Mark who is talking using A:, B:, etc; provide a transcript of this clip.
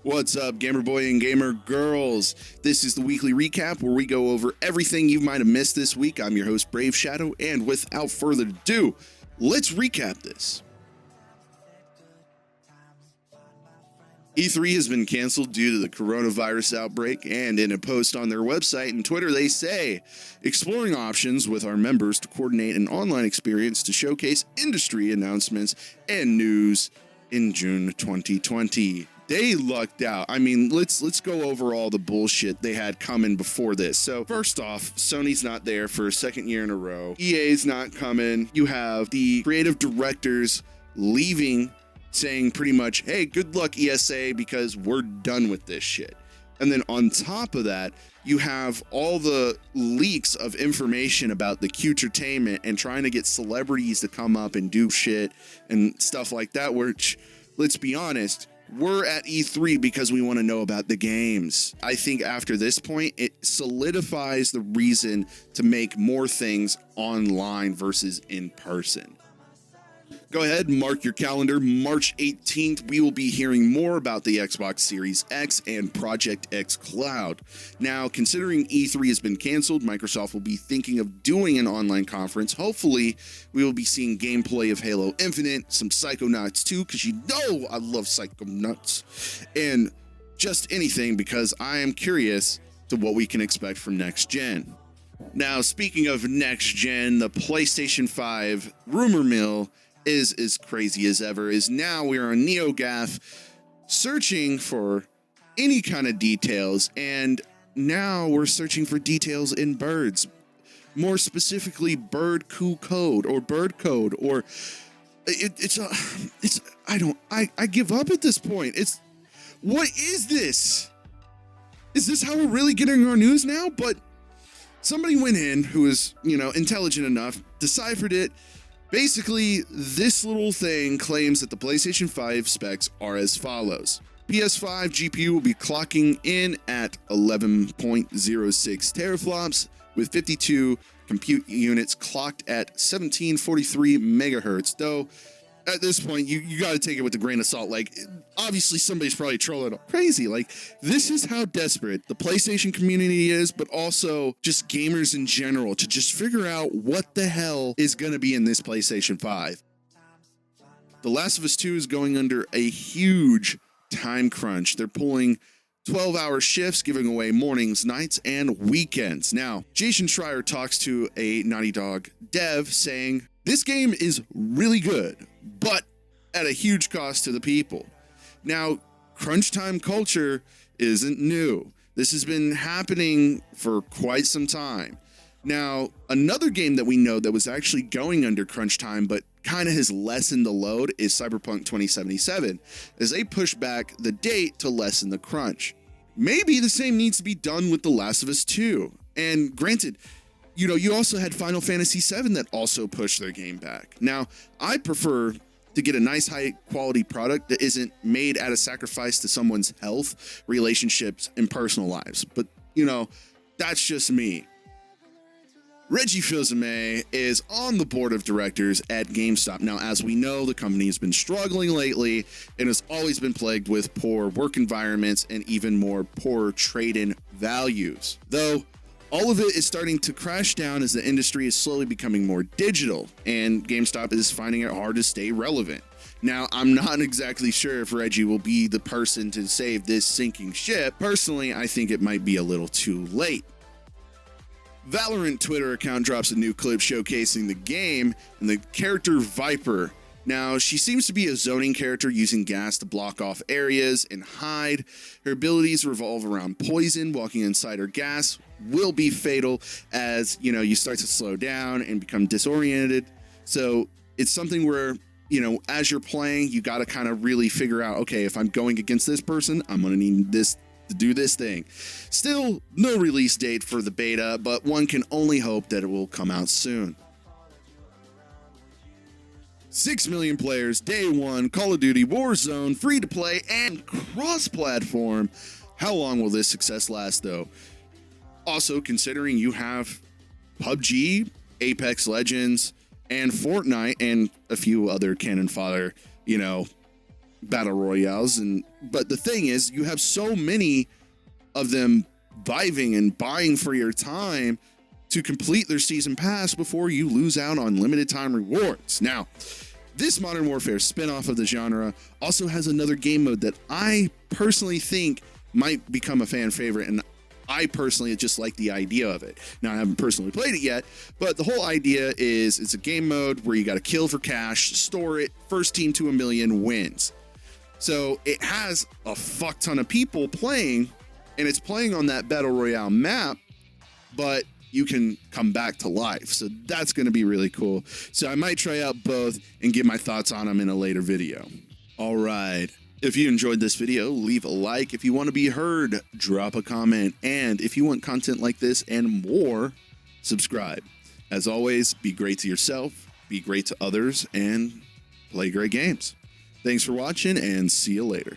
A: What's up, gamer boy and gamer girls? This is the weekly recap where we go over everything you might have missed this week. I'm your host, Brave Shadow, and without further ado, let's recap this. E3 has been canceled due to the coronavirus outbreak, and in a post on their website and Twitter, they say, exploring options with our members to coordinate an online experience to showcase industry announcements and news in June 2020. They lucked out. I mean, let's go over all the bullshit they had coming before this. So first off, Sony's not there for a second year in a row. EA's not coming. You have the creative directors leaving, saying pretty much, hey, good luck ESA because we're done with this shit. And then on top of that, you have all the leaks of information about the Q-tertainment and trying to get celebrities to come up and do shit and stuff like that, which, let's be honest, we're at E3 because we want to know about the games. I think after this point, it solidifies the reason to make more things online versus in person. Go ahead, mark your calendar. March 18th, we will be hearing more about the Xbox Series X and Project X Cloud. Now, considering E3 has been canceled, Microsoft will be thinking of doing an online conference. Hopefully, we will be seeing gameplay of Halo Infinite, some Psychonauts 2, because you know I love Psychonauts, and just anything because I am curious to what we can expect from next gen. Now, speaking of next gen, the PlayStation 5 rumor mill is as crazy as ever. Is now we are on NeoGAF searching for any kind of details, and now we're searching for details in birds, more specifically bird coup code or bird code, or I give up at this point. What is this? Is this how we're really getting our news now? But somebody went in who is, intelligent enough, deciphered it. Basically, this little thing claims that the PlayStation 5 specs are as follows. PS5 GPU will be clocking in at 11.06 teraflops with 52 compute units clocked at 1743 megahertz. Though, at this point, you got to take it with a grain of salt. Like, obviously, somebody's probably trolling crazy. Like, this is how desperate the PlayStation community is, but also just gamers in general to just figure out what the hell is going to be in this PlayStation 5. The Last of Us 2 is going under a huge time crunch. They're pulling 12-hour shifts, giving away mornings, nights, and weekends. Now, Jason Schreier talks to a Naughty Dog dev saying, this game is really good, but at a huge cost to the people. Now, crunch time culture isn't new. This has been happening for quite some time. Now, another game that we know that was actually going under crunch time, but kind of has lessened the load, is Cyberpunk 2077, as they push back the date to lessen the crunch. Maybe the same needs to be done with The Last of Us 2. And granted, you also had Final Fantasy VII that also pushed their game back. Now, I prefer to get a nice high-quality product that isn't made at a sacrifice to someone's health, relationships, and personal lives. But, that's just me. Reggie Fils-Aime is on the board of directors at Gamestop. Now, as we know, the company has been struggling lately and has always been plagued with poor work environments and even more poor trade-in values. Though, all of it is starting to crash down as the industry is slowly becoming more digital, and GameStop is finding it hard to stay relevant. Now, I'm not exactly sure if Reggie will be the person to save this sinking ship. Personally, I think it might be a little too late. Valorant Twitter account drops a new clip showcasing the game and the character Viper. Now, she seems to be a zoning character using gas to block off areas and hide. Her abilities revolve around poison. Walking inside her gas will be fatal as, you start to slow down and become disoriented. So it's something where, as you're playing, you got to kind of really figure out, okay, if I'm going against this person, I'm going to need this to do this thing. Still, no release date for the beta, but one can only hope that it will come out soon. 6 million players, day one, Call of Duty Warzone, free to play and cross-platform. How long will this success last, though? Also, considering you have PUBG, Apex Legends, and Fortnite, and a few other cannon fodder, battle royales, but the thing is, you have so many of them viving and buying for your time to complete their season pass before you lose out on limited time rewards. Now, this Modern Warfare spinoff of the genre also has another game mode that I personally think might become a fan favorite, and I personally just like the idea of it. Now, I haven't personally played it yet, but the whole idea is it's a game mode where you got to kill for cash, store it, first team to 1 million wins. So it has a fuck ton of people playing, and it's playing on that Battle Royale map, but you can come back to life. So that's going to be really cool. So I might try out both and give my thoughts on them in a later video. All right. If you enjoyed this video, leave a like. If you want to be heard, drop a comment. And if you want content like this and more, subscribe. As always, be great to yourself, be great to others, and play great games. Thanks for watching, and see you later.